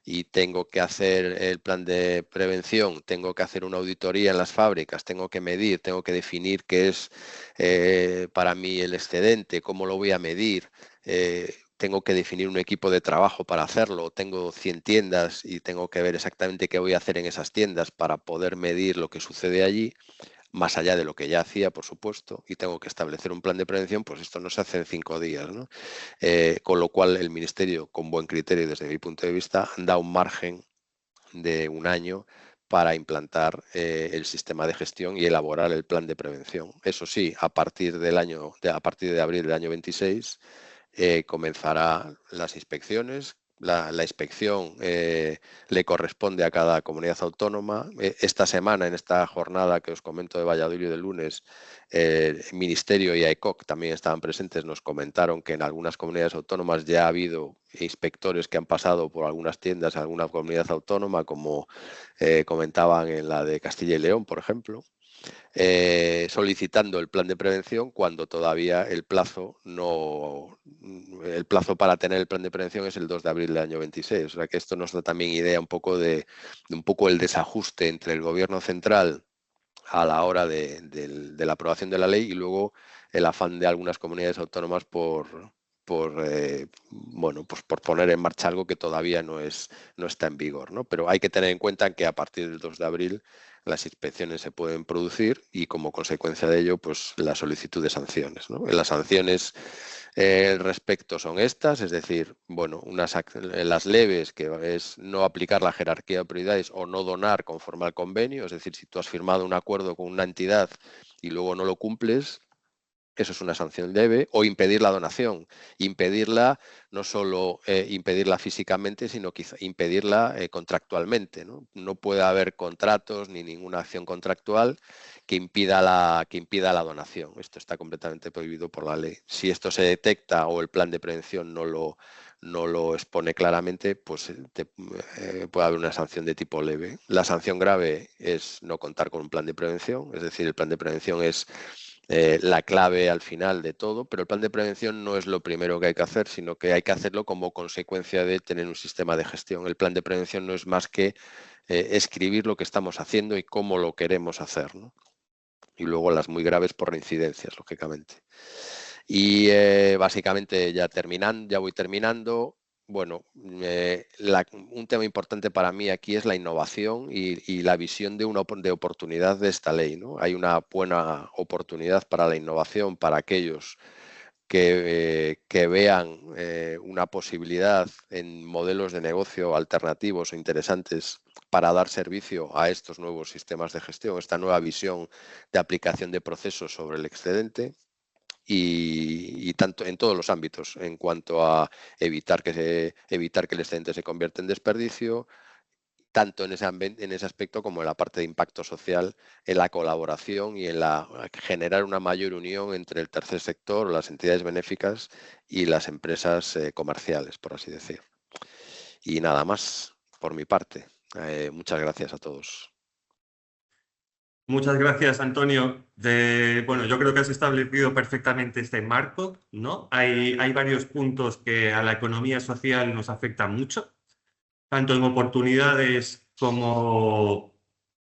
y tengo que hacer el plan de prevención, tengo que hacer una auditoría en las fábricas, tengo que medir, tengo que definir qué es para mí el excedente, cómo lo voy a medir. Tengo que definir un equipo de trabajo para hacerlo, tengo 100 tiendas y tengo que ver exactamente qué voy a hacer en esas tiendas para poder medir lo que sucede allí, más allá de lo que ya hacía, por supuesto, y tengo que establecer un plan de prevención, pues esto no se hace en 5 días, ¿no? Con lo cual el Ministerio, con buen criterio desde mi punto de vista, da un margen de un año para implantar el sistema de gestión y elaborar el plan de prevención. Eso sí, a partir a partir de abril del año 26 comenzará las inspecciones. La inspección le corresponde a cada comunidad autónoma. Esta semana, en esta jornada que os comento de Valladolid del lunes, el Ministerio y AECOC también estaban presentes, nos comentaron que en algunas comunidades autónomas ya ha habido inspectores que han pasado por algunas tiendas, alguna comunidad autónoma, como comentaban en la de Castilla y León, por ejemplo. Solicitando el plan de prevención cuando todavía el plazo para tener el plan de prevención es el 2 de abril del año 26. O sea que esto nos da también idea un poco de un poco el desajuste entre el gobierno central a la hora de la aprobación de la ley y luego el afán de algunas comunidades autónomas bueno, pues por poner en marcha algo que todavía no está en vigor, ¿no? Pero hay que tener en cuenta que a partir del 2 de abril las inspecciones se pueden producir y como consecuencia de ello, pues la solicitud de sanciones, ¿no? Las sanciones respecto son estas, es decir, bueno, las leves, que es no aplicar la jerarquía de prioridades o no donar conforme al convenio, es decir, si tú has firmado un acuerdo con una entidad y luego no lo cumples, eso es una sanción leve, o impedir la donación. Impedirla, no solo impedirla físicamente, sino quizá impedirla contractualmente, ¿no? No puede haber contratos ni ninguna acción contractual que impida la donación. Esto está completamente prohibido por la ley. Si esto se detecta o el plan de prevención no lo expone claramente, pues puede haber una sanción de tipo leve. La sanción grave es no contar con un plan de prevención, es decir, el plan de prevención es la clave al final de todo, pero el plan de prevención no es lo primero que hay que hacer, sino que hay que hacerlo como consecuencia de tener un sistema de gestión. El plan de prevención no es más que escribir lo que estamos haciendo y cómo lo queremos hacer, ¿no? Y luego las muy graves por reincidencias, lógicamente. Y básicamente ya voy terminando. Bueno, un tema importante para mí aquí es la innovación y la visión de oportunidad de esta ley, ¿no? Hay una buena oportunidad para la innovación para aquellos que vean una posibilidad en modelos de negocio alternativos o interesantes para dar servicio a estos nuevos sistemas de gestión, esta nueva visión de aplicación de procesos sobre el excedente. Y tanto en todos los ámbitos, en cuanto a evitar que el excedente se convierta en desperdicio, tanto en ese aspecto como en la parte de impacto social, en la colaboración y en generar una mayor unión entre el tercer sector, las entidades benéficas y las empresas comerciales, por así decir. Y nada más por mi parte. Muchas gracias a todos. Muchas gracias, Antonio. Bueno, yo creo que has establecido perfectamente este marco, ¿no? Hay varios puntos que a la economía social nos afectan mucho, tanto en oportunidades como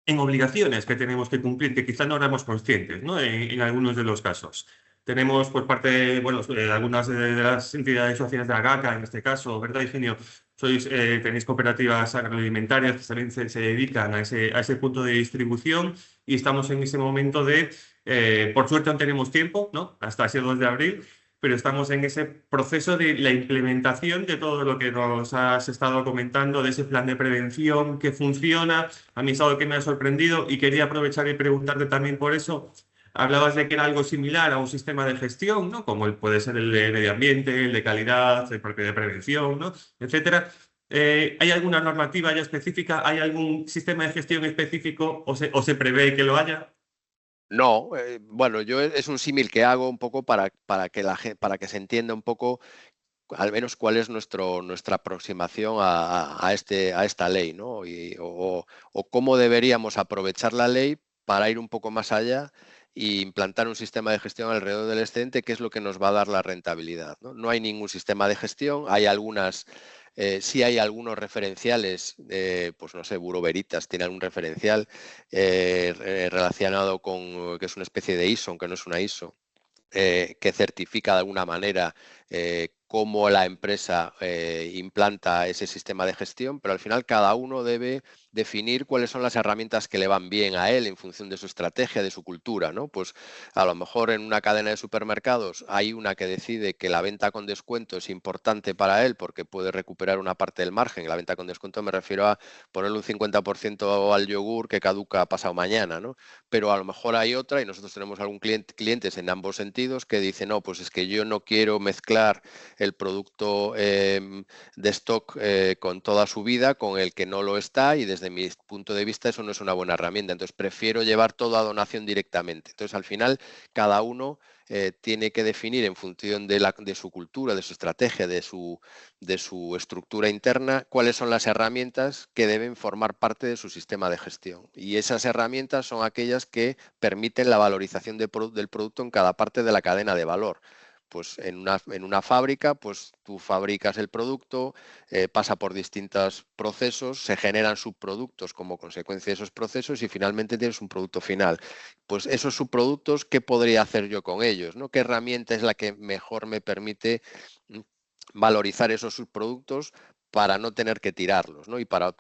en obligaciones que tenemos que cumplir, que quizá no éramos conscientes, ¿no? En algunos de los casos. Tenemos por parte de, bueno, algunas de las entidades sociales de la GACA, en este caso, ¿verdad, Ingenio? Tenéis cooperativas agroalimentarias que también se dedican a ese punto de distribución y estamos en ese momento por suerte aún tenemos tiempo, ¿no? Hasta ese 2 de abril, pero estamos en ese proceso de la implementación de todo lo que nos has estado comentando, de ese plan de prevención que funciona. A mí es algo que me ha sorprendido y quería aprovechar y preguntarte también por eso. Hablabas de que era algo similar a un sistema de gestión, ¿no? Como puede ser el de medio ambiente, el de calidad, el propio de prevención, ¿no? Etcétera. ¿Hay alguna normativa ya específica? ¿Hay algún sistema de gestión específico o se prevé que lo haya? No, bueno, yo es un símil que hago un poco para que se entienda un poco al menos cuál es nuestra aproximación a esta ley, ¿no? O cómo deberíamos aprovechar la ley para ir un poco más allá e implantar un sistema de gestión alrededor del excedente, que es lo que nos va a dar la rentabilidad, ¿no? No hay ningún sistema de gestión, sí hay algunos referenciales, pues no sé, Bureau Veritas tiene algún referencial relacionado con, que es una especie de ISO, aunque no es una ISO, que certifica de alguna manera cómo la empresa implanta ese sistema de gestión, pero al final cada uno debe definir cuáles son las herramientas que le van bien a él en función de su estrategia, de su cultura, ¿no? Pues a lo mejor en una cadena de supermercados hay una que decide que la venta con descuento es importante para él porque puede recuperar una parte del margen. La venta con descuento me refiero a ponerle un 50% al yogur que caduca pasado mañana, ¿no? Pero a lo mejor hay otra, y nosotros tenemos algún clientes en ambos sentidos, que dicen, no, pues es que yo no quiero mezclar el producto de stock con toda su vida con el que no lo está, y desde mi punto de vista eso no es una buena herramienta. Entonces prefiero llevar todo a donación directamente. Entonces al final cada uno tiene que definir en función de su cultura, de su estrategia, de su estructura interna, cuáles son las herramientas que deben formar parte de su sistema de gestión. Y esas herramientas son aquellas que permiten la valorización del producto en cada parte de la cadena de valor. Pues en una fábrica, pues tú fabricas el producto, pasa por distintos procesos, se generan subproductos como consecuencia de esos procesos y finalmente tienes un producto final. Pues esos subproductos, ¿qué podría hacer yo con ellos, ¿no? ¿Qué herramienta es la que mejor me permite valorizar esos subproductos para no tener que tirarlos, ¿no? Y para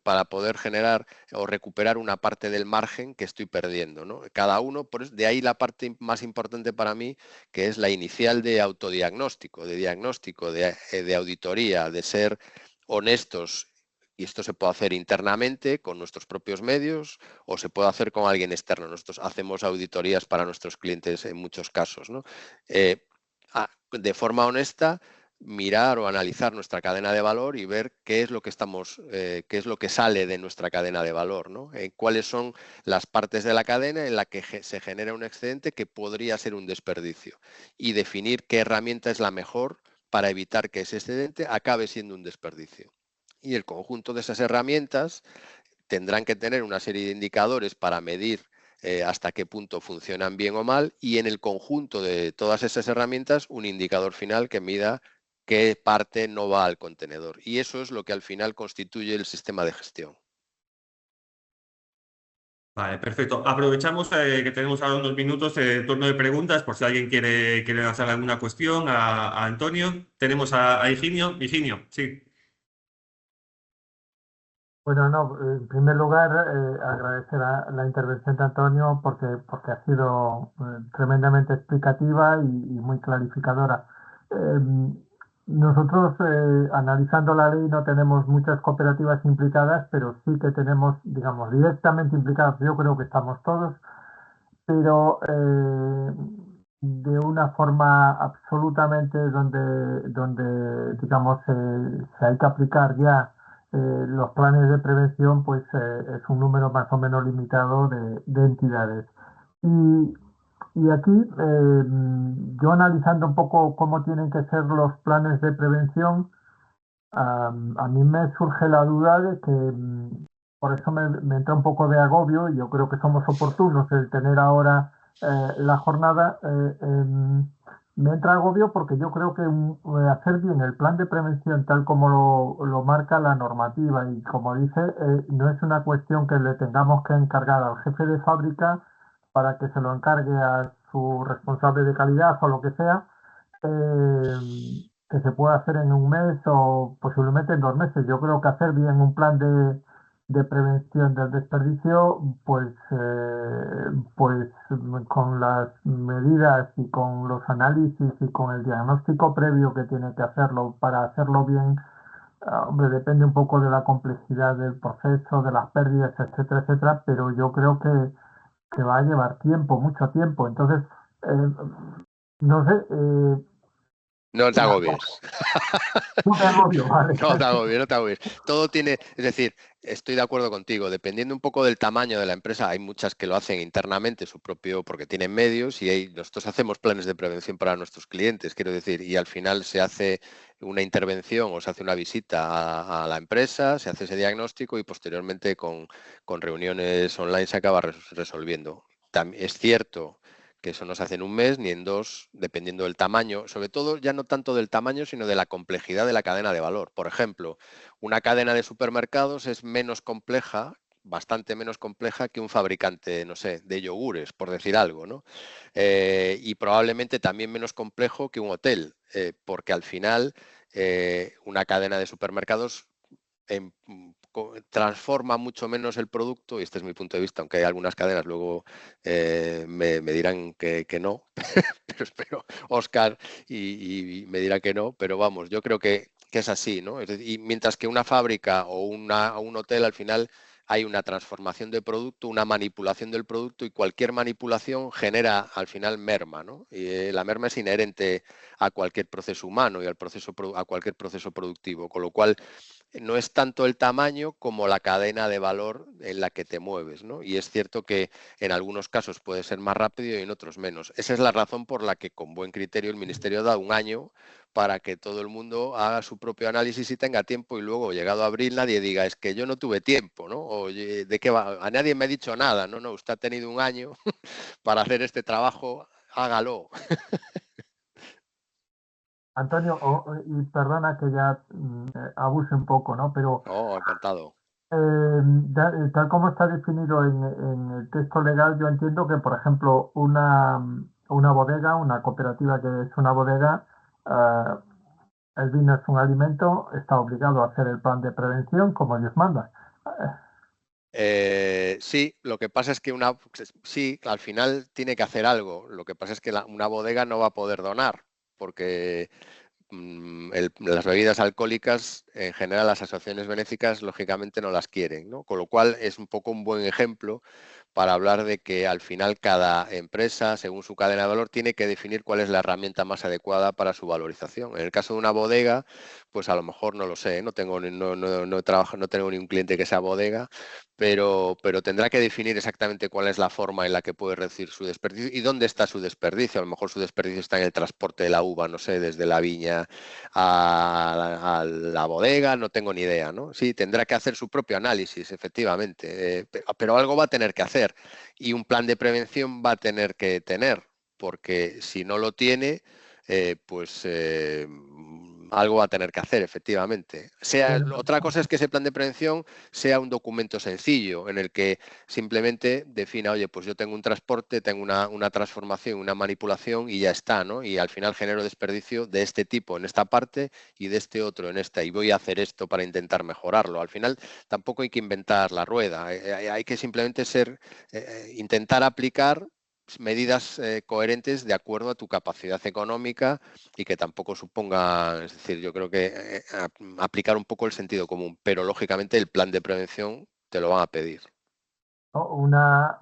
para poder generar o recuperar una parte del margen que estoy perdiendo, ¿no? Cada uno, de ahí la parte más importante para mí, que es la inicial de autodiagnóstico, de diagnóstico, de auditoría, de ser honestos. Y esto se puede hacer internamente con nuestros propios medios o se puede hacer con alguien externo. Nosotros hacemos auditorías para nuestros clientes en muchos casos, ¿no? De forma honesta, mirar o analizar nuestra cadena de valor y ver qué es lo que qué es lo que sale de nuestra cadena de valor, ¿no? Cuáles son las partes de la cadena en la que se genera un excedente que podría ser un desperdicio, y definir qué herramienta es la mejor para evitar que ese excedente acabe siendo un desperdicio. Y el conjunto de esas herramientas tendrán que tener una serie de indicadores para medir hasta qué punto funcionan bien o mal, y en el conjunto de todas esas herramientas un indicador final que mida qué parte no va al contenedor. Y eso es lo que al final constituye el sistema de gestión. Vale, perfecto. Aprovechamos que tenemos ahora unos minutos de turno de preguntas por si alguien quiere hacer alguna cuestión a Antonio. Tenemos a Higinio. Higinio, sí. Bueno, no, en primer lugar, agradecer la intervención de Antonio porque ha sido tremendamente explicativa y muy clarificadora. Nosotros, analizando la ley, no tenemos muchas cooperativas implicadas, pero sí que tenemos, digamos, directamente implicadas. Yo creo que estamos todos, pero de una forma absolutamente donde digamos, se hay que aplicar ya los planes de prevención, pues es un número más o menos limitado de entidades. Y, y aquí, yo analizando un poco cómo tienen que ser los planes de prevención, a mí me surge la duda de que, por eso me entra un poco de agobio, y yo creo que somos oportunos el tener ahora la jornada. Me entra agobio porque yo creo que hacer bien el plan de prevención tal como lo marca la normativa y como dice, no es una cuestión que le tengamos que encargar al jefe de fábrica para que se lo encargue a su responsable de calidad o lo que sea, que se puede hacer en un mes o posiblemente en 2 meses. Yo creo que hacer bien un plan de prevención del desperdicio, pues con las medidas y con los análisis y con el diagnóstico previo que tiene que hacerlo para hacerlo bien, hombre, depende un poco de la complejidad del proceso, de las pérdidas, etcétera, etcétera, pero yo creo que va a llevar tiempo, mucho tiempo. Entonces, no sé. No te agobies. No me agobio, vale. No te agobies, no te agobies. Todo tiene, es decir, estoy de acuerdo contigo. Dependiendo un poco del tamaño de la empresa, hay muchas que lo hacen internamente, su propio, porque tienen medios, y nosotros hacemos planes de prevención para nuestros clientes, quiero decir, y al final se hace una intervención o se hace una visita a la empresa, se hace ese diagnóstico y posteriormente con reuniones online se acaba resolviendo. Es cierto que eso no se hace en un mes ni en dos, dependiendo del tamaño, sobre todo ya no tanto del tamaño, sino de la complejidad de la cadena de valor. Por ejemplo, una cadena de supermercados es menos compleja, bastante menos compleja que un fabricante, no sé, de yogures, por decir algo, ¿no? Y probablemente también menos complejo que un hotel, porque al final una cadena de supermercados transforma mucho menos el producto, y este es mi punto de vista, aunque hay algunas cadenas luego me dirán que no, pero espero Oscar y me dirá que no, pero vamos, yo creo que es así, ¿no? Es decir, y mientras que una fábrica o un hotel al final hay una transformación de producto, una manipulación del producto, y cualquier manipulación genera al final merma, ¿no? Y la merma es inherente a cualquier proceso humano y a cualquier proceso productivo, con lo cual no es tanto el tamaño como la cadena de valor en la que te mueves, ¿no? Y es cierto que en algunos casos puede ser más rápido y en otros menos. Esa es la razón por la que con buen criterio el Ministerio da un año para que todo el mundo haga su propio análisis y tenga tiempo, y luego, llegado a abril, nadie diga, es que yo no tuve tiempo, ¿no? Oye, ¿de qué va? A nadie me ha dicho nada, no, usted ha tenido un año para hacer este trabajo, hágalo. Antonio, y perdona que ya abuse un poco, ¿no? Pero Oh, encantado. tal como está definido en el texto legal, yo entiendo que, por ejemplo, una bodega, una cooperativa que es una bodega, eh, el vino es un alimento, está obligado a hacer el plan de prevención como Dios manda. Sí, lo que pasa es que sí, al final tiene que hacer algo. Lo que pasa es que una bodega no va a poder donar, porque las bebidas alcohólicas, en general, las asociaciones benéficas, lógicamente no las quieren, ¿no? Con lo cual es un poco un buen ejemplo para hablar de que al final cada empresa, según su cadena de valor, tiene que definir cuál es la herramienta más adecuada para su valorización. En el caso de una bodega, pues a lo mejor no lo sé, no tengo no tengo ni un cliente que sea bodega, pero tendrá que definir exactamente cuál es la forma en la que puede reducir su desperdicio y dónde está su desperdicio. A lo mejor su desperdicio está en el transporte de la uva, no sé, desde la viña a la bodega, no tengo ni idea, ¿no? Sí, tendrá que hacer su propio análisis, efectivamente, pero algo va a tener que hacer, y un plan de prevención va a tener que tener, porque si no lo tiene, pues algo va a tener que hacer, efectivamente. Otra cosa es que ese plan de prevención sea un documento sencillo en el que simplemente defina, oye, pues yo tengo un transporte, tengo una transformación, una manipulación y ya está, ¿no? Y al final genero desperdicio de este tipo en esta parte y de este otro en esta, y voy a hacer esto para intentar mejorarlo. Al final tampoco hay que inventar la rueda, hay que simplemente intentar aplicar medidas coherentes de acuerdo a tu capacidad económica y que tampoco suponga, es decir, yo creo que aplicar un poco el sentido común, pero lógicamente el plan de prevención te lo van a pedir. ¿No? Una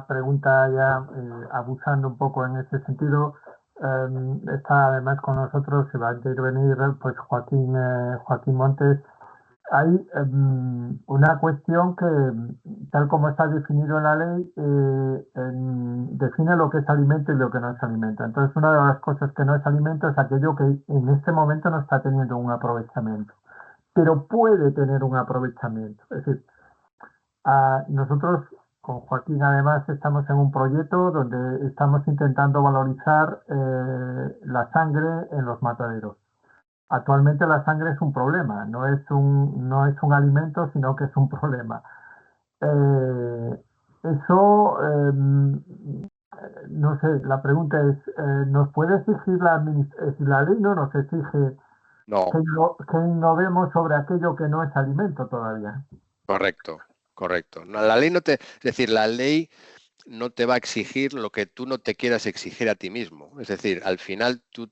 pregunta ya abusando un poco en ese sentido. Está además con nosotros, se va a intervenir pues Joaquín Montes. Hay una cuestión que, tal como está definido en la ley, define lo que es alimento y lo que no es alimento. Entonces, una de las cosas que no es alimento es aquello que en este momento no está teniendo un aprovechamiento, pero puede tener un aprovechamiento. Es decir, nosotros con Joaquín además estamos en un proyecto donde estamos intentando valorizar la sangre en los mataderos. Actualmente la sangre es un problema, no es un alimento, sino que es un problema. Eh, eso, no sé, la pregunta es, ¿nos puede exigir la ley no nos exige No, que innovemos sobre aquello que no es alimento todavía? correcto, correcto. No, la ley no te, es decir, la ley no te va a exigir lo que tú no te quieras exigir a ti mismo. Es decir, al final tú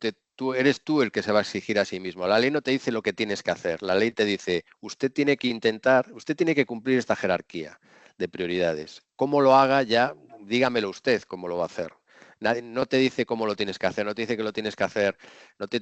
eres tú el que se va a exigir a sí mismo. La ley no te dice lo que tienes que hacer. La ley te dice, usted tiene que cumplir esta jerarquía de prioridades. ¿Cómo lo haga ya? Dígamelo usted cómo lo va a hacer. Nadie, no te dice cómo lo tienes que hacer, no te dice que lo tienes que hacer, no te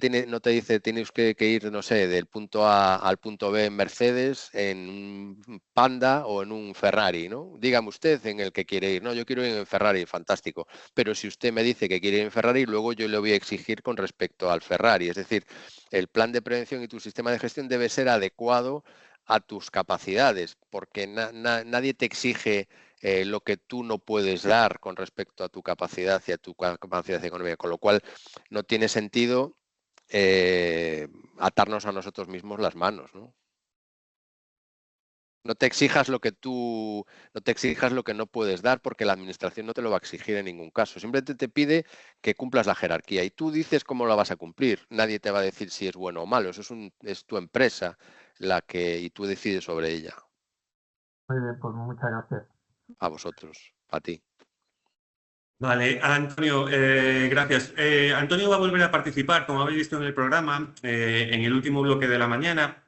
dice tienes que ir, no sé, del punto A al punto B en Mercedes, en un Panda o en un Ferrari, ¿no? Dígame usted en el que quiere ir. No, yo quiero ir en Ferrari, fantástico. Pero si usted me dice que quiere ir en Ferrari, luego yo le voy a exigir con respecto al Ferrari. Es decir, el plan de prevención y tu sistema de gestión debe ser adecuado a tus capacidades, porque nadie te exige lo que tú no puedes dar con respecto a tu capacidad y a tu capacidad económica, con lo cual no tiene sentido atarnos a nosotros mismos las manos, ¿no? No te exijas lo que no te exijas lo que no puedes dar, porque la administración no te lo va a exigir en ningún caso. Simplemente te pide que cumplas la jerarquía y tú dices cómo la vas a cumplir. Nadie te va a decir si es bueno o malo. Eso es tu empresa y tú decides sobre ella. Muy bien, pues muchas gracias. A vosotros, a ti. Vale, Antonio, gracias. Antonio va a volver a participar, como habéis visto en el programa, en el último bloque de la mañana,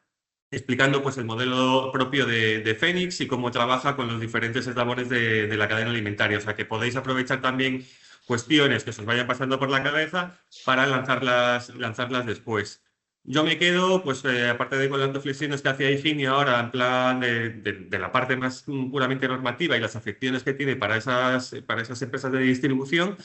explicando pues, el modelo propio de Fénix y cómo trabaja con los diferentes eslabones de la cadena alimentaria. O sea, que podéis aprovechar también cuestiones que os vayan pasando por la cabeza para lanzarlas después. Yo me quedo, pues aparte de con las reflexiones que hacía Higinio ahora, en plan de la parte más puramente normativa y las afecciones que tiene para esas empresas de distribución,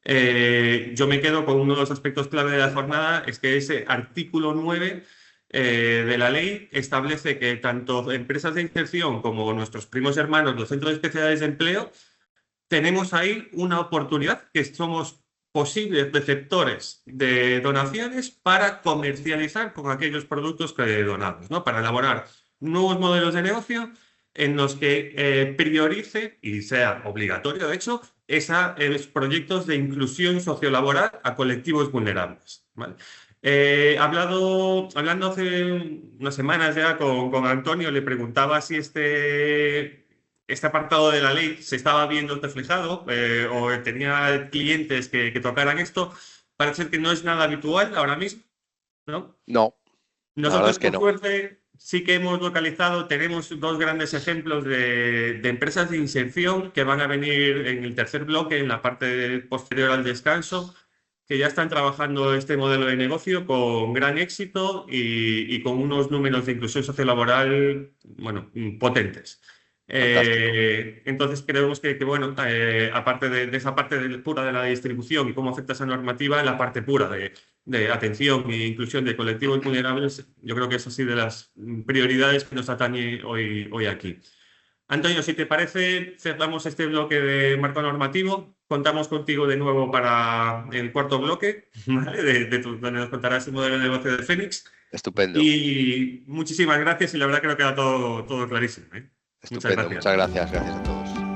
yo me quedo con uno de los aspectos clave de la jornada, es que ese artículo 9 de la ley establece que tanto empresas de inserción como nuestros primos hermanos, los centros de especialidades de empleo, tenemos ahí una oportunidad que somos posibles receptores de donaciones para comercializar con aquellos productos que donamos, ¿no? Para elaborar nuevos modelos de negocio en los que priorice y sea obligatorio, de hecho, esos proyectos de inclusión sociolaboral a colectivos vulnerables, ¿vale? Hablando hace unas semanas ya con Antonio, le preguntaba si este apartado de la ley se estaba viendo reflejado o tenía clientes que tocaran esto. Parece que no es nada habitual ahora mismo, ¿no? No, la verdad es Nosotros, que por no. suerte, sí que hemos localizado, tenemos dos grandes ejemplos de empresas de inserción que van a venir en el tercer bloque, en la parte posterior al descanso, que ya están trabajando este modelo de negocio con gran éxito y con unos números de inclusión sociolaboral, bueno, potentes. Entonces creemos que bueno, aparte de esa parte pura de la distribución y cómo afecta esa normativa, la parte pura de atención e inclusión de colectivos vulnerables, yo creo que es así de las prioridades que nos atañe hoy aquí. Antonio, si te parece, cerramos este bloque de marco normativo. Contamos contigo de nuevo para el cuarto bloque, ¿vale? Donde nos contarás el modelo de negocio de Fénix. Estupendo. Y muchísimas gracias y la verdad creo que queda todo clarísimo, ¿eh? Estupendo, muchas gracias a todos.